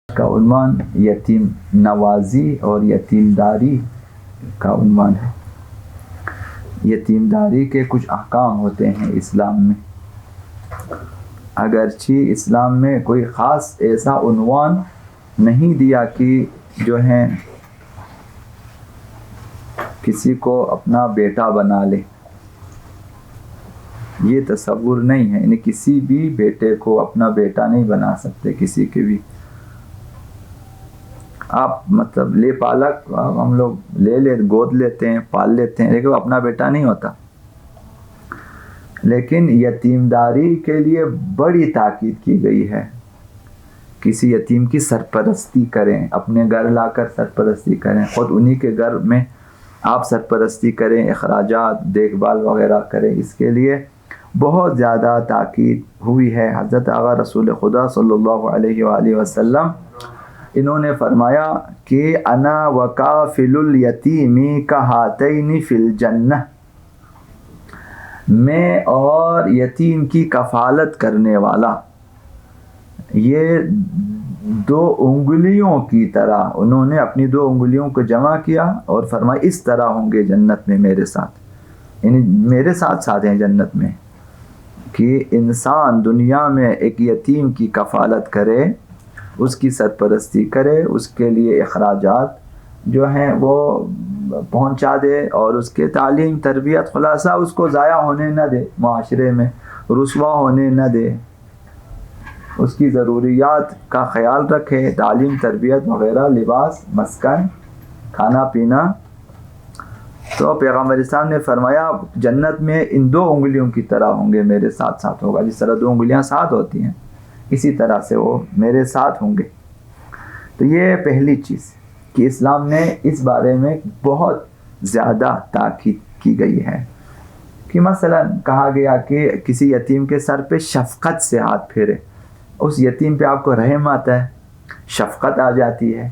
کا عنوان یتیم نوازی اور یتیمداری کا عنوان ہے۔ یتیمداری کے کچھ احکام ہوتے ہیں اسلام میں، اگرچہ اسلام میں کوئی خاص ایسا عنوان نہیں دیا کہ جو ہے کسی کو اپنا بیٹا بنا لے، یہ تصور نہیں ہے، یعنی کسی بھی بیٹے کو اپنا بیٹا نہیں بنا سکتے، کسی کے بھی آپ مطلب لے پالک ہم لوگ گود لیتے ہیں، پال لیتے ہیں، لیکن وہ اپنا بیٹا نہیں ہوتا۔ لیکن یتیمداری کے لیے بڑی تاکید کی گئی ہے، کسی یتیم کی سرپرستی کریں، اپنے گھر لا کر سرپرستی کریں، خود انہی کے گھر میں آپ سرپرستی کریں، اخراجات دیکھ بھال وغیرہ کریں، اس کے لیے بہت زیادہ تاکید ہوئی ہے۔ حضرت آقا رسول خدا صلی اللہ علیہ وآلہ وسلم انہوں نے فرمایا کہ انا وکافل الیتیم کہاتین فی الجنہ، میں اور یتیم کی کفالت کرنے والا یہ دو انگلیوں کی طرح، انہوں نے اپنی دو انگلیوں کو جمع کیا اور فرمایا اس طرح ہوں گے جنت میں میرے ساتھ، یعنی میرے ساتھ ساتھ ہیں جنت میں، کہ انسان دنیا میں ایک یتیم کی کفالت کرے، اس کی سرپرستی کرے، اس کے لیے اخراجات جو ہیں وہ پہنچا دے، اور اس کے تعلیم تربیت خلاصہ اس کو ضائع ہونے نہ دے، معاشرے میں رسوا ہونے نہ دے، اس کی ضروریات کا خیال رکھے، تعلیم تربیت وغیرہ، لباس، مسکن، کھانا پینا۔ تو پیغمبر اسلام نے فرمایا جنت میں ان دو انگلیوں کی طرح ہوں گے، میرے ساتھ ساتھ ہوگا، جس طرح دو انگلیاں ساتھ ہوتی ہیں اسی طرح سے وہ میرے ساتھ ہوں گے۔ تو یہ پہلی چیز کہ اسلام نے اس بارے میں بہت زیادہ تاکید کی گئی ہے، کہ مثلا کہا گیا کہ کسی یتیم کے سر پہ شفقت سے ہاتھ پھیرے، اس یتیم پہ آپ کو رحم آتا ہے، شفقت آ جاتی ہے،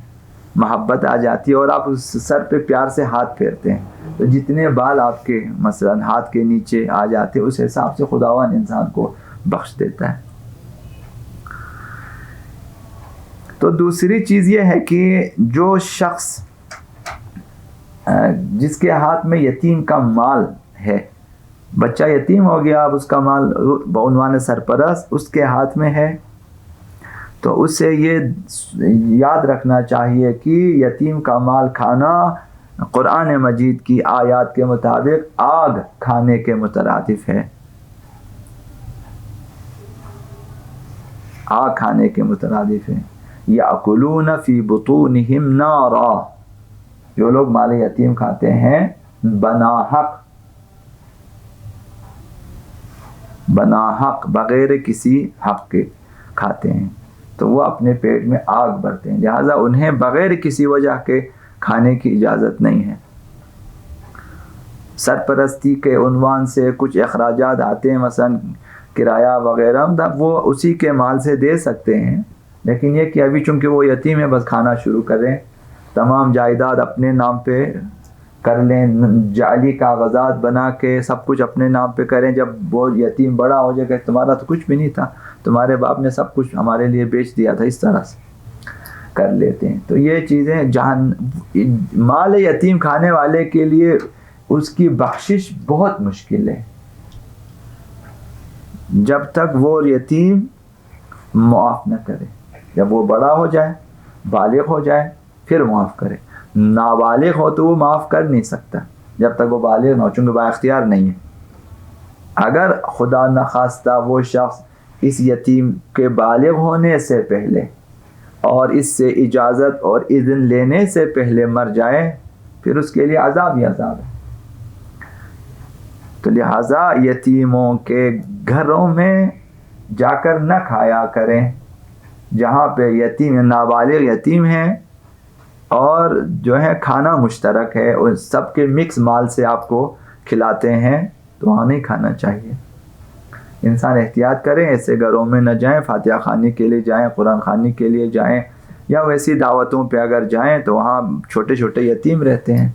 محبت آ جاتی ہے، اور آپ اس سر پہ پیار سے ہاتھ پھیرتے ہیں، تو جتنے بال آپ کے مثلا ہاتھ کے نیچے آ جاتے ہیں اس حساب سے خداوند انسان کو بخش دیتا ہے۔ تو دوسری چیز یہ ہے کہ جو شخص جس کے ہاتھ میں یتیم کا مال ہے، بچہ یتیم ہو گیا، اب اس کا مال بعنوان سرپرست اس کے ہاتھ میں ہے، تو اسے یہ یاد رکھنا چاہیے کہ یتیم کا مال کھانا قرآن مجید کی آیات کے مطابق آگ کھانے کے مترادف ہے، آگ کھانے کے مترادف ہے۔ یأکلون فی بطونہم نارا، جو لوگ مال یتیم کھاتے ہیں بنا حق بغیر کسی حق کے کھاتے ہیں، تو وہ اپنے پیٹ میں آگ بھرتے ہیں، لہٰذا انہیں بغیر کسی وجہ کے کھانے کی اجازت نہیں ہے۔ سرپرستی کے عنوان سے کچھ اخراجات آتے ہیں، مثلا کرایہ وغیرہ، وہ اسی کے مال سے دے سکتے ہیں، لیکن یہ کہ ابھی چونکہ وہ یتیم ہے بس کھانا شروع کریں، تمام جائیداد اپنے نام پہ کر لیں، جعلی کاغذات بنا کے سب کچھ اپنے نام پہ کریں، جب وہ یتیم بڑا ہو جائے گا تمہارا تو کچھ بھی نہیں تھا، تمہارے باپ نے سب کچھ ہمارے لیے بیچ دیا تھا، اس طرح سے کر لیتے ہیں۔ تو یہ چیزیں مال یتیم کھانے والے کے لیے اس کی بخشش بہت مشکل ہے، جب تک وہ یتیم معاف نہ کرے، جب وہ بڑا ہو جائے، بالغ ہو جائے، پھر معاف کرے۔ نابالغ ہو تو وہ معاف کر نہیں سکتا جب تک وہ بالغ نہ ہو، چونکہ با اختیار نہیں ہے۔ اگر خدا نخواستہ وہ شخص اس یتیم کے بالغ ہونے سے پہلے اور اس سے اجازت اور اذن لینے سے پہلے مر جائے، پھر اس کے لیے عذاب ہی عذاب ہے۔ تو لہٰذا یتیموں کے گھروں میں جا کر نہ کھایا کریں، جہاں پہ یتیم نابالغ یتیم ہیں اور جو ہے کھانا مشترک ہے، اور سب کے مکس مال سے آپ کو کھلاتے ہیں، تو وہاں نہیں کھانا چاہیے۔ انسان احتیاط کریں، ایسے گھروں میں نہ جائیں، فاتحہ خوانی کے لیے جائیں، قرآن خوانی کے لیے جائیں، یا ویسی دعوتوں پہ اگر جائیں تو وہاں چھوٹے چھوٹے یتیم رہتے ہیں۔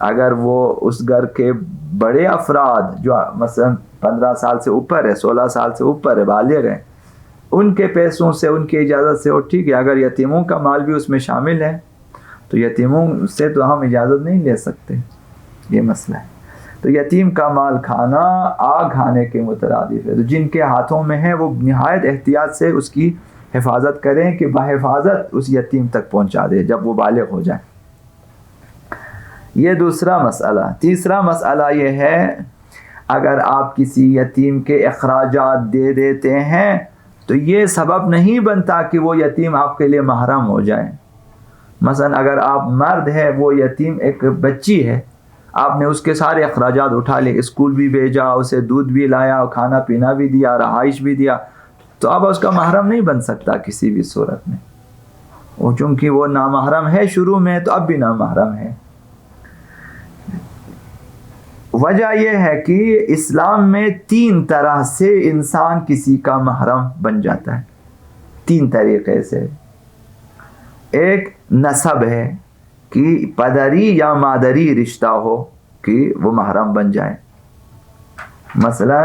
اگر وہ اس گھر کے بڑے افراد جو مثلا 15 سال سے اوپر ہے، 16 سال سے اوپر ہے، بالغ ہیں، ان کے پیسوں سے، ان کی اجازت سے، اور ٹھیک ہے اگر یتیموں کا مال بھی اس میں شامل ہے تو یتیموں سے تو ہم اجازت نہیں لے سکتے، یہ مسئلہ ہے۔ تو یتیم کا مال کھانا آگ کھانے کے مترادف ہے، تو جن کے ہاتھوں میں ہے وہ نہایت احتیاط سے اس کی حفاظت کریں کہ بحفاظت اس یتیم تک پہنچا دے جب وہ بالغ ہو جائے۔ یہ دوسرا مسئلہ۔ تیسرا مسئلہ یہ ہے اگر آپ کسی یتیم کے اخراجات دے دیتے ہیں تو یہ سبب نہیں بنتا کہ وہ یتیم آپ کے لیے محرم ہو جائے۔ مثلا اگر آپ مرد ہے، وہ یتیم ایک بچی ہے، آپ نے اس کے سارے اخراجات اٹھا لے، اسکول بھی بھیجا، اسے دودھ بھی لایا، کھانا پینا بھی دیا، رہائش بھی دیا، تو اب اس کا محرم نہیں بن سکتا کسی بھی صورت میں، وہ چونکہ وہ نامحرم ہے شروع میں تو اب بھی نامحرم ہے۔ وجہ یہ ہے کہ اسلام میں 3 طرح سے انسان کسی کا محرم بن جاتا ہے، 3 طریقے سے۔ ایک نسب ہے کہ پدری یا مادری رشتہ ہو کہ وہ محرم بن جائے، مثلا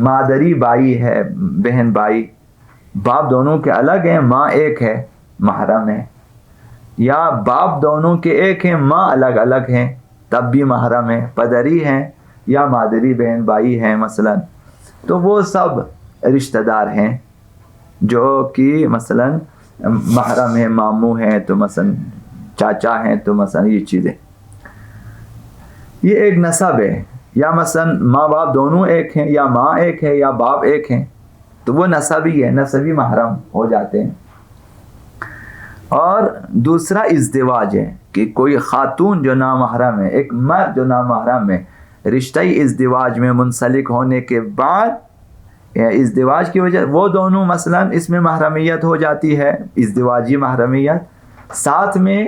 مادری بائی ہے، بہن بھائی، باپ دونوں کے الگ ہیں، ماں ایک ہے، محرم ہے، یا باپ دونوں کے ایک ہیں، ماں الگ الگ ہیں، تب بھی محرم ہے، پدری ہیں یا مادری بہن بھائی ہیں مثلا، تو وہ سب رشتہ دار ہیں جو کہ مثلا محرم ہیں، ماموں ہیں تو مثلا چاچا ہیں تو مثلا یہ چیزیں، یہ ایک نسب ہے۔ یا مثلا ماں باپ دونوں ایک ہیں، یا ماں ایک ہے یا باپ ایک ہیں، تو وہ نسبی ہے، نسبی محرم ہو جاتے ہیں۔ اور دوسرا ازدواج ہے کہ کوئی خاتون جو نامحرم ہے، ایک مرد جو نامحرم ہے، رشتہی ازدواج میں منسلک ہونے کے بعد ازدواج کی وجہ وہ دونوں مثلا اس میں محرمیت ہو جاتی ہے، ازدواجی محرمیت، ساتھ میں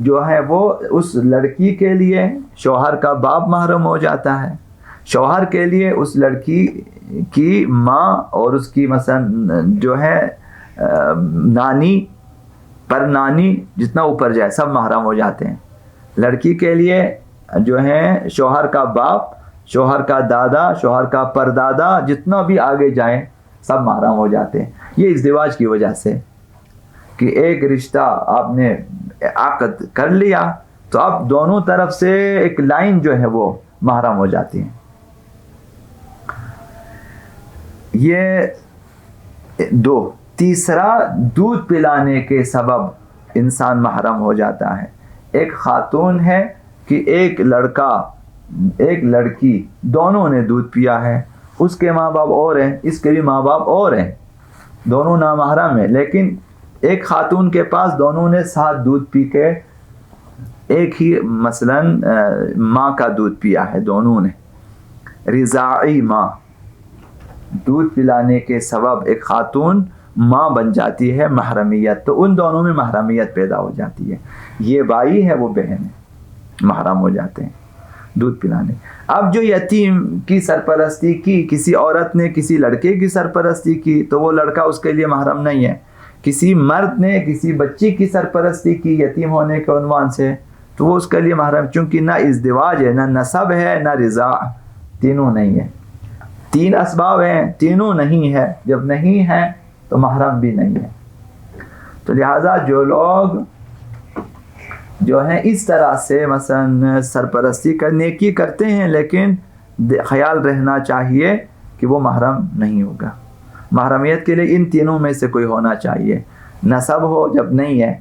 جو ہے وہ اس لڑکی کے لیے شوہر کا باپ محرم ہو جاتا ہے، شوہر کے لیے اس لڑکی کی ماں اور اس کی مثلا جو ہے نانی، پر نانی، جتنا اوپر جائے سب محرم ہو جاتے ہیں، لڑکی کے لیے جو ہے شوہر کا باپ، شوہر کا دادا، شوہر کا پردادا، جتنا بھی آگے جائیں سب محرم ہو جاتے ہیں۔ یہ ازدواج کی وجہ سے کہ ایک رشتہ آپ نے عقد کر لیا تو اب دونوں طرف سے ایک لائن جو ہے وہ محرم ہو جاتی ہے۔ یہ 2۔ تیسرا، دودھ پلانے کے سبب انسان محرم ہو جاتا ہے۔ ایک خاتون ہے کہ ایک لڑکا ایک لڑکی دونوں نے دودھ پیا ہے، اس کے ماں باپ اور ہیں، اس کے بھی ماں باپ اور ہیں، دونوں نامحرم ہیں، لیکن ایک خاتون کے پاس دونوں نے ساتھ دودھ پی کے ایک ہی مثلا ماں کا دودھ پیا ہے، دونوں نے رضاعی ماں، دودھ پلانے کے سبب ایک خاتون ماں بن جاتی ہے، محرمیت، تو ان دونوں میں محرمیت پیدا ہو جاتی ہے۔ یہ بھائی ہے وہ بہن ہے، محرم ہو جاتے ہیں دودھ پلانے۔ اب جو یتیم کی سرپرستی کی، کسی عورت نے کسی لڑکے کی سرپرستی کی تو وہ لڑکا اس کے لیے محرم نہیں ہے، کسی مرد نے کسی بچی کی سرپرستی کی یتیم ہونے کے عنوان سے تو وہ اس کے لیے محرم، چونکہ نہ ازدواج ہے، نہ نسب ہے، نہ رضاع، تینوں نہیں ہے، 3 اسباب ہیں، تینوں نہیں ہے، جب نہیں ہے تو محرم بھی نہیں ہے۔ تو لہذا جو لوگ جو ہیں اس طرح سے مثلا سرپرستی نیکی کرتے ہیں، لیکن خیال رہنا چاہیے کہ وہ محرم نہیں ہوگا۔ محرمیت کے لیے ان تینوں میں سے کوئی ہونا چاہیے، نسب ہو، جب نہیں ہے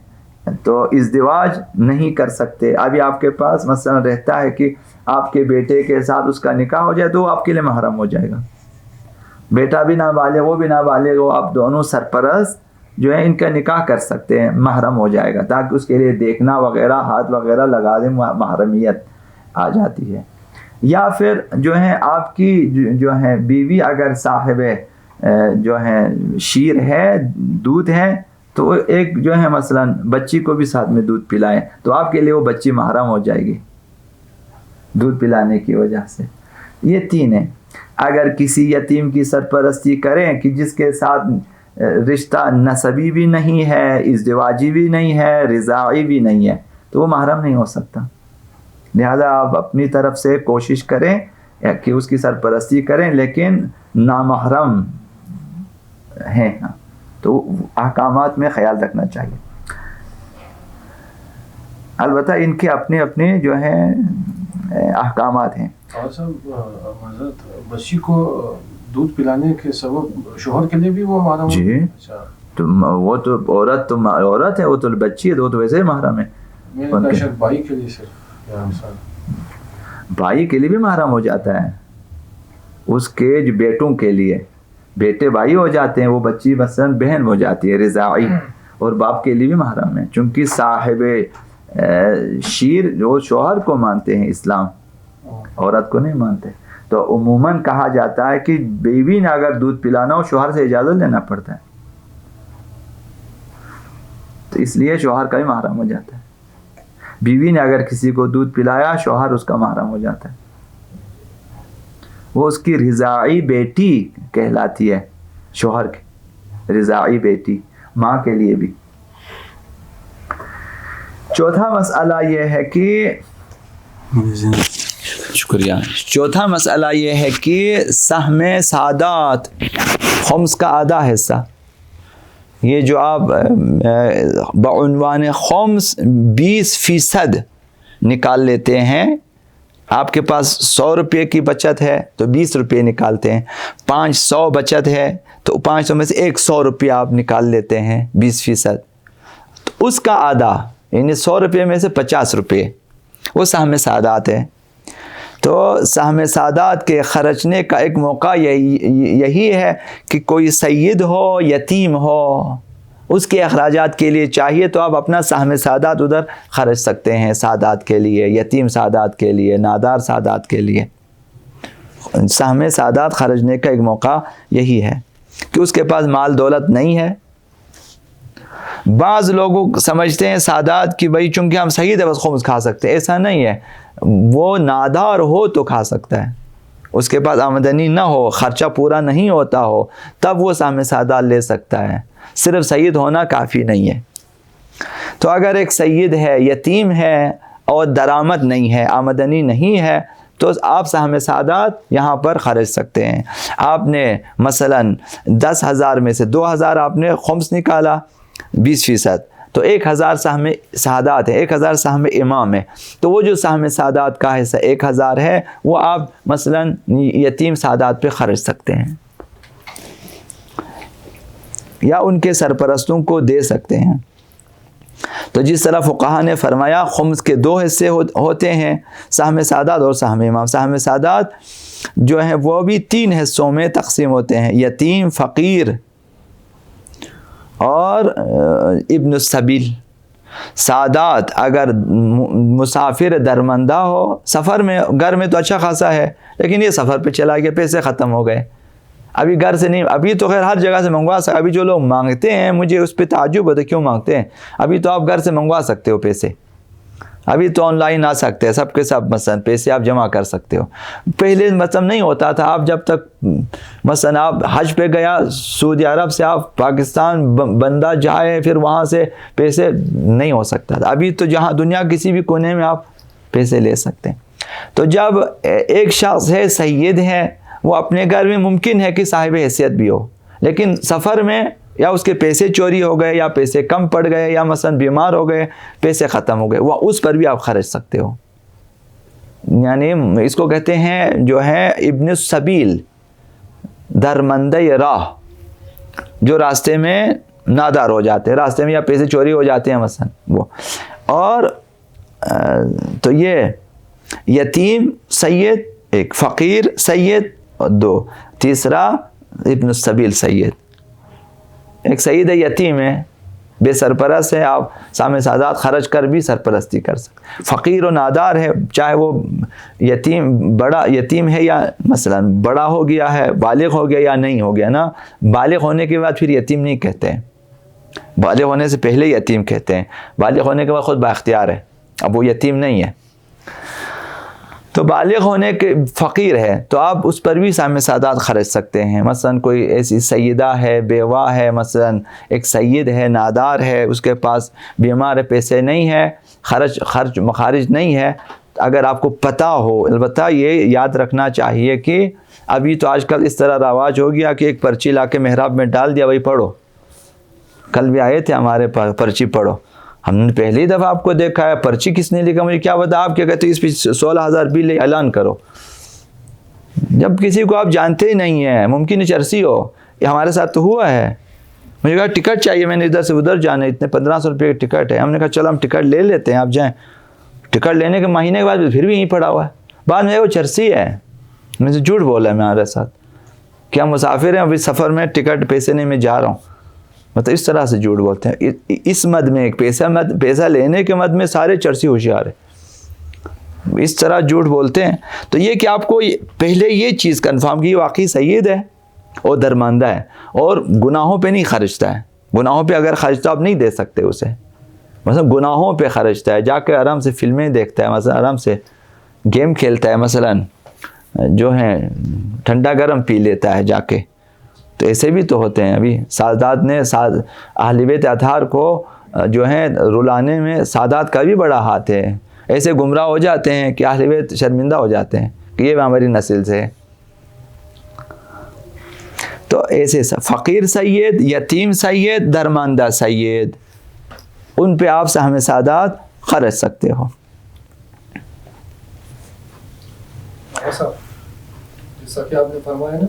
تو ازدواج نہیں کر سکتے۔ ابھی آپ کے پاس مثلا رہتا ہے کہ آپ کے بیٹے کے ساتھ اس کا نکاح ہو جائے تو وہ آپ کے لیے محرم ہو جائے گا، بیٹا بھی نابالغ، وہ بھی نابالغ ہو، آپ دونوں سرپرست جو ہے ان کا نکاح کر سکتے ہیں، محرم ہو جائے گا، تاکہ اس کے لیے دیکھنا وغیرہ، ہاتھ وغیرہ لگا دیں، محرمیت آ جاتی ہے۔ یا پھر جو ہے آپ کی جو ہے بیوی اگر صاحب جو ہے شیر ہے، دودھ ہے، تو ایک جو ہے مثلا بچی کو بھی ساتھ میں دودھ پلائیں تو آپ کے لیے وہ بچی محرم ہو جائے گی دودھ پلانے کی وجہ سے۔ یہ 3 ہیں۔ اگر کسی یتیم کی سرپرستی کریں کہ جس کے ساتھ رشتہ نسبی بھی نہیں ہے، ازدواجی بھی نہیں ہے، رضاعی بھی نہیں ہے، تو وہ محرم نہیں ہو سکتا۔ لہذا آپ اپنی طرف سے کوشش کریں کہ اس کی سرپرستی کریں، لیکن نامحرم ہیں. تو احکامات میں خیال رکھنا چاہیے. البتہ ان کے اپنے اپنے جو ہیں احکامات ہیں. اور سب حضرت بچی کو دودھ پلانے کے سبب شوہر کے لیے بھی وہ محرم جی. اچھا تو وہ تو عورت ہے, وہ تو بچی ہے, وہ تو ویسے ہی محرم ہے. میں نے کہا شاید بھائی کے لیے صرف یا مثال بھائی کے لیے بھی محرم ہو جاتا ہے. اس کے جو بیٹوں کے لیے, بیٹے بھائی ہو جاتے ہیں, وہ بچی مثلا بہن ہو جاتی ہے رضاعی, اور باپ کے لیے بھی محرم ہے, چونکہ صاحب شیر جو شوہر کو مانتے ہیں اسلام, عورت کو نہیں مانتے. تو عموماً کہا جاتا ہے کہ بیوی نے اگر دودھ پلانا ہو شوہر سے اجازت لینا پڑتا ہے. تو اس لیے شوہر کا بھی محرم ہو جاتا ہے. بیوی نے اگر کسی کو دودھ پلایا شوہر اس کا محرم ہو جاتا ہے. وہ اس کی رضاعی بیٹی کہلاتی ہے, شوہر کی رضاعی بیٹی, ماں کے لیے بھی. چوتھا مسئلہ یہ ہے کہ شکریہ. چوتھا مسئلہ یہ ہے کہ سہم سعادات, خمس کا آدھا حصہ, یہ جو آپ بعنوان خمس 20% نکال لیتے ہیں. آپ کے پاس 100 روپے کی بچت ہے تو 20 روپے نکالتے ہیں. 500 بچت ہے تو 500 میں سے 100 روپے آپ نکال لیتے ہیں 20%. تو اس کا آدھا یعنی 100 روپے میں سے 50 روپے وہ سہم سعادات ہے. تو سہم سعادات کے خرچنے کا ایک موقع یہی ہے کہ کوئی سید ہو, یتیم ہو, اس کے اخراجات کے لیے چاہیے تو آپ اپنا سہم سعادات ادھر خرچ سکتے ہیں, سعادات کے لیے, یتیم سعادات کے لیے, نادار سعادات کے لیے. سہم سعادات خرچنے کا ایک موقع یہی ہے کہ اس کے پاس مال دولت نہیں ہے. بعض لوگ سمجھتے ہیں سعادات کی بھائی چونکہ ہم سید ہے بس خمس کھا سکتے ہیں. ایسا نہیں ہے. وہ نادار ہو تو کھا سکتا ہے, اس کے پاس آمدنی نہ ہو, خرچہ پورا نہیں ہوتا ہو, تب وہ سہم سعادات لے سکتا ہے. صرف سید ہونا کافی نہیں ہے. تو اگر ایک سید ہے, یتیم ہے اور درآمد نہیں ہے, آمدنی نہیں ہے, تو آپ سہم سعادات یہاں پر خرچ سکتے ہیں. آپ نے مثلا 10,000 میں سے 2,000 آپ نے خمس نکالا 20%, تو 1,000 سہم سعادات ہے, 1,000 سہم امام ہے. تو وہ جو سہم سعادات کا حصہ 1,000 ہے وہ آپ مثلا یتیم سعادات پہ خرچ سکتے ہیں یا ان کے سرپرستوں کو دے سکتے ہیں. تو جس طرح فقہا نے فرمایا خمس کے 2 حصے ہوتے ہیں, سہم سعادات اور سہم امام. سہم سعادات جو ہیں وہ بھی 3 حصوں میں تقسیم ہوتے ہیں, یتیم, فقیر اور ابن السبیل. سعادات اگر مسافر درمندہ ہو, سفر میں, گھر میں تو اچھا خاصا ہے لیکن یہ سفر پہ چلا گیا, پیسے ختم ہو گئے, ابھی گھر سے نہیں, ابھی تو خیر ہر جگہ سے منگوا سکتے. ابھی جو لوگ مانگتے ہیں مجھے اس پہ تعجب ہوتا ہے کیوں مانگتے ہیں. ابھی تو آپ گھر سے منگوا سکتے ہو پیسے, ابھی تو آن لائن آ سکتے ہیں سب کے سب, مثلا پیسے آپ جمع کر سکتے ہو. پہلے مثلا نہیں ہوتا تھا. آپ جب تک مثلا آپ حج پہ گیا سعودی عرب سے آپ پاکستان بندہ جائے پھر وہاں سے پیسے نہیں ہو سکتا تھا. ابھی تو جہاں دنیا کسی بھی کونے میں آپ پیسے لے سکتے ہیں. تو جب ایک شخص ہے سید ہے, وہ اپنے گھر میں ممکن ہے کہ صاحب حیثیت بھی ہو, لیکن سفر میں یا اس کے پیسے چوری ہو گئے یا پیسے کم پڑ گئے یا مثلا بیمار ہو گئے, پیسے ختم ہو گئے, وہ اس پر بھی آپ خرچ سکتے ہو. یعنی اس کو کہتے ہیں جو ہے ابن السبیل, درمندہ راہ, جو راستے میں نادار ہو جاتے ہیں, راستے میں یا پیسے چوری ہو جاتے ہیں مثلا وہ. اور تو یہ یتیم سید ایک, فقیر سید 2, تیسرا ابن السبیل سید. ایک سید ہے یتیم ہے, بے سرپرست ہے, آپ سہم سعادات خرچ کر بھی سرپرستی کر سکتے. فقیر و نادار ہے, چاہے وہ یتیم بڑا یتیم ہے یا مثلا بڑا ہو گیا ہے, بالغ ہو گیا یا نہیں ہو گیا نا. بالغ ہونے کے بعد پھر یتیم نہیں کہتے ہیں, بالغ ہونے سے پہلے یتیم کہتے ہیں. بالغ ہونے کے بعد خود بااختیار ہے, اب وہ یتیم نہیں ہے. تو بالغ ہونے کے فقیر ہے تو آپ اس پر بھی سہم سعادات خرچ سکتے ہیں. مثلا کوئی ایسی سیدہ ہے, بیوہ ہے, مثلا ایک سید ہے, نادار ہے, اس کے پاس بیمار ہے, پیسے نہیں ہے, خرچ مخارج نہیں ہے. اگر آپ کو پتہ ہو, البتہ یہ یاد رکھنا چاہیے کہ ابھی تو آج کل اس طرح رواج ہو گیا کہ ایک پرچی لا کے محراب میں ڈال دیا، وہی پڑھو. کل بھی آئے تھے ہمارے پاس، پرچی پڑھو. ہم نے پہلی دفعہ آپ کو دیکھا ہے، پرچی کس نے لکھا مجھے کیا پتا، آپ کیا کہتے اس پہ 16,000 بل اعلان کرو. جب کسی کو آپ جانتے ہی نہیں ہیں، ممکن ہے چرسی ہو. یہ ہمارے ساتھ تو ہوا ہے. مجھے کہا ٹکٹ چاہیے، میں نے ادھر سے ادھر جانا ہے، اتنے 1500 روپے کی ٹکٹ ہے. ہم نے کہا چلو ہم ٹکٹ لے لیتے ہیں، آپ جائیں. ٹکٹ لینے کے مہینے کے بعد پھر بھی یہیں پڑا ہوا ہے. بعد میں وہ چرسی ہے، میں سے جھوٹ بولا ہے ہمارے ساتھ کہ ہم مسافر ہیں، ابھی سفر میں ٹکٹ پیسے نہیں میں جا رہا ہوں. مطلب اس طرح سے جھوٹ بولتے ہیں. اس مد میں ایک پیسہ لینے کے مد میں سارے چرسی ہوشیار ہیں، اس طرح جھوٹ بولتے ہیں. تو یہ کہ آپ کو پہلے یہ چیز کنفرم کی واقعی سید ہے اور درماندہ ہے اور گناہوں پہ نہیں خرچتا ہے. گناہوں پہ اگر خرچتا آپ نہیں دے سکتے اسے. مثلا گناہوں پہ خرچتا ہے، جا کے آرام سے فلمیں دیکھتا ہے، مثلا آرام سے گیم کھیلتا ہے، مثلا جو ہے ٹھنڈا گرم پی لیتا ہے جا کے. تو ایسے بھی تو ہوتے ہیں. ابھی سادات نے اہل بیت اطہار کو جو ہے رلانے میں سادات کا بھی بڑا ہاتھ ہے. ایسے گمراہ ہو جاتے ہیں کہ اہل بیت شرمندہ ہو جاتے ہیں کہ یہ ہماری نسل سے ہے. تو ایسے فقیر سید، یتیم سید، درماندہ سید، ان پہ آپ سہم سادات خرچ سکتے ہو. جیسا کہ آپ نے فرمایا نا،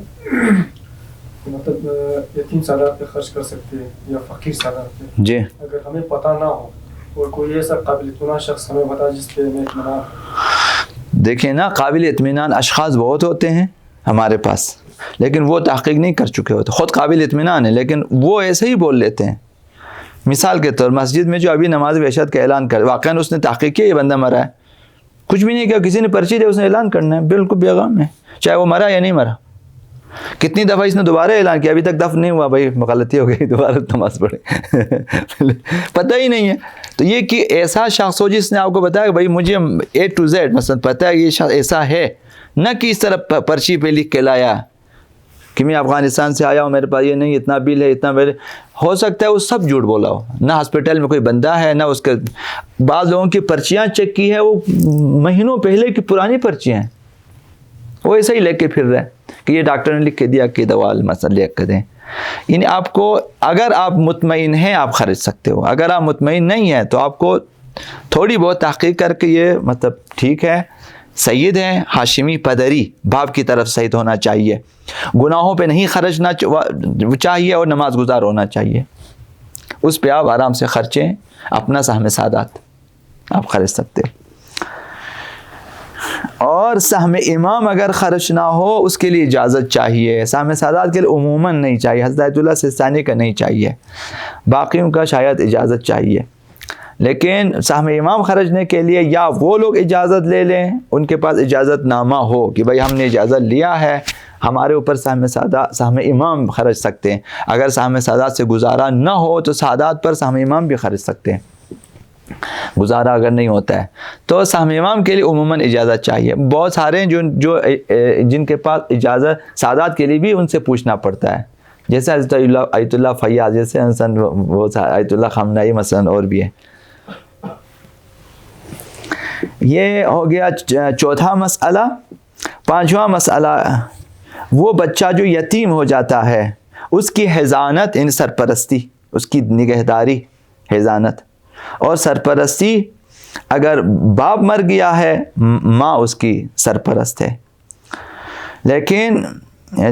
مطلب یتیم سادات پہ خرچ کر سکتے ہیں یا فقیر سادات پہ. جی. اگر ہمیں پتہ نہ ہو اور کوئی ایسا قابل اطمینان شخص ہمیں بتا جس پہ ہمیں اطمینان. دیکھیں نا، قابل اطمینان اشخاص بہت ہوتے ہیں ہمارے پاس، لیکن وہ تحقیق نہیں کر چکے ہوتے. خود قابل اطمینان ہے لیکن وہ ایسے ہی بول لیتے ہیں. مثال کے طور مسجد میں جو ابھی نماز وحشت کا اعلان کر، واقعاً اس نے تحقیق کیا یہ بندہ مرا ہے؟ کچھ بھی نہیں کیا، کسی نے پرچی دے اس نے اعلان کرنا ہے، بالکل بیغام ہے، چاہے وہ مرا یا نہیں مرا. کتنی دفعہ اس نے دوبارہ اعلان کیا، ابھی تک دفن نہیں ہوا. بھائی غلطی ہو گئی، دوبارہ نماز پڑھے. پتہ ہی نہیں ہے. تو یہ کہ ایسا شخص ہو جس نے آپ کو بتایا کہ بھائی مجھے A to Z مثلا پتہ ہے یہ شخص ایسا ہے، نہ کہ اس طرح پرچی پہ لکھ کے لایا کہ میں افغانستان سے آیا ہوں، میرے پاس یہ نہیں، اتنا بل ہے، اتنا بل. ہو سکتا ہے وہ سب جھوٹ بولا ہو، نہ ہاسپٹل میں کوئی بندہ ہے، نہ اس کے. بعض لوگوں کی پرچیاں چیک کی ہے، وہ مہینوں پہلے کی پرانی پرچیاں ہیں، وہ ایسے ہی لے کے پھر رہے کہ یہ ڈاکٹر نے لکھ کے دیا کہ دوا مثلا لے کے دیں. یعنی آپ کو اگر آپ مطمئن ہیں آپ خرچ سکتے ہو، اگر آپ مطمئن نہیں ہیں تو آپ کو تھوڑی بہت تحقیق کر کے یہ مطلب ٹھیک ہے سید ہے، ہاشمی پدری باپ کی طرف سید ہونا چاہیے، گناہوں پہ نہیں خرچنا چاہیے اور نماز گزار ہونا چاہیے. اس پہ آپ آرام سے خرچیں، اپنا سہم سادات آپ خرچ سکتے. اور سہم امام اگر خرچ نہ ہو اس کے لیے اجازت چاہیے. سہم سادات کے لیے عموماً نہیں چاہیے، حضرت آیت اللہ سستانی کا نہیں چاہیے، باقیوں کا شاید اجازت چاہیے. لیکن سہم امام خرچنے کے لیے یا وہ لوگ اجازت لے لیں، ان کے پاس اجازت نامہ ہو کہ بھائی ہم نے اجازت لیا ہے، ہمارے اوپر سہم امام خرچ سکتے ہیں. اگر سہم سادات سے گزارا نہ ہو تو سادات پر سہم امام بھی خرچ سکتے ہیں. گزارا اگر نہیں ہوتا ہے تو سہم امام کے لیے عموماً اجازت چاہیے. بہت سارے ہیں جو جن کے پاس اجازت سادات کے لیے بھی ان سے پوچھنا پڑتا ہے، جیسے حضرت آیت اللہ فیاض، جیسے وہ آیت اللہ خامنائی مثلا، اور بھی ہے. یہ ہو گیا چوتھا مسئلہ. پانچواں مسئلہ، وہ بچہ جو یتیم ہو جاتا ہے اس کی حضانت، ان سرپرستی، اس کی نگہداری، حضانت اور سرپرستی. اگر باپ مر گیا ہے ماں اس کی سرپرست ہے، لیکن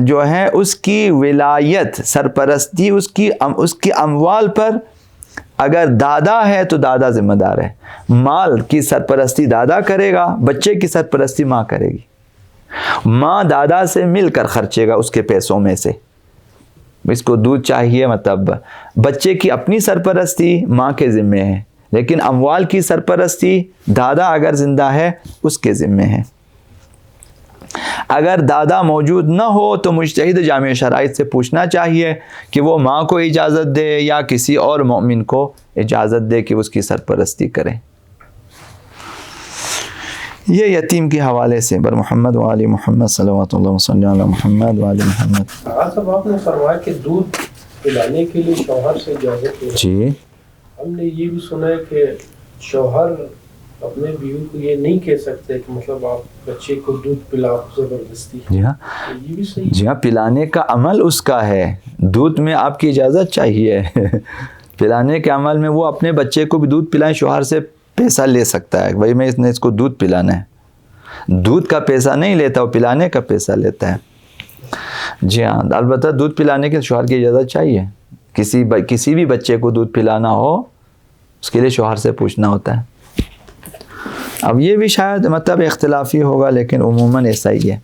جو ہے اس کی ولایت، سرپرستی اس کی اموال پر اگر دادا ہے تو دادا ذمہ دار ہے. مال کی سرپرستی دادا کرے گا، بچے کی سرپرستی ماں کرے گی. ماں دادا سے مل کر خرچے گا اس کے پیسوں میں سے. اس کو دودھ چاہیے، مطلب بچے کی اپنی سرپرستی ماں کے ذمے ہے، لیکن اموال کی سرپرستی دادا اگر زندہ ہے اس کے ذمے ہے. اگر دادا موجود نہ ہو تو مجتہد جامع شرائط سے پوچھنا چاہیے کہ وہ ماں کو اجازت دے یا کسی اور مومن کو اجازت دے کہ اس کی سرپرستی کرے. یہ یتیم کے حوالے سے بر محمد و آل محمد صلوات اللہ وسلم علی محمد و آل محمد. صاحب آپ نے فرمایا کہ دودھ پلانے کے لیے شوہر سے اجازت ہے. جی. ہم نے یہ بھی سنا ہے کہ شوہر اپنے بیوی کو یہ نہیں کہہ سکتے کہ مطلب آپ بچے کو دودھ پلاؤ زبردستی. جی ہاں یہ بھی صحیح. جی ہاں، پلانے کا عمل اس کا ہے، دودھ میں آپ کی اجازت چاہیے. پلانے کے عمل میں وہ اپنے بچے کو بھی دودھ پلائیں، شوہر سے پیسہ لے سکتا ہے، بھائی میں اس کو دودھ پلانا ہے. دودھ کا پیسہ نہیں لیتا، وہ پلانے کا پیسہ لیتا ہے. جی ہاں، البتہ دودھ پلانے کے شوہر کی اجازت چاہیے. کسی بھی بچے کو دودھ پلانا ہو اس کے لیے شوہر سے پوچھنا ہوتا ہے. اب یہ بھی شاید مطلب اختلافی ہوگا، لیکن عموماً ایسا ہی ہے.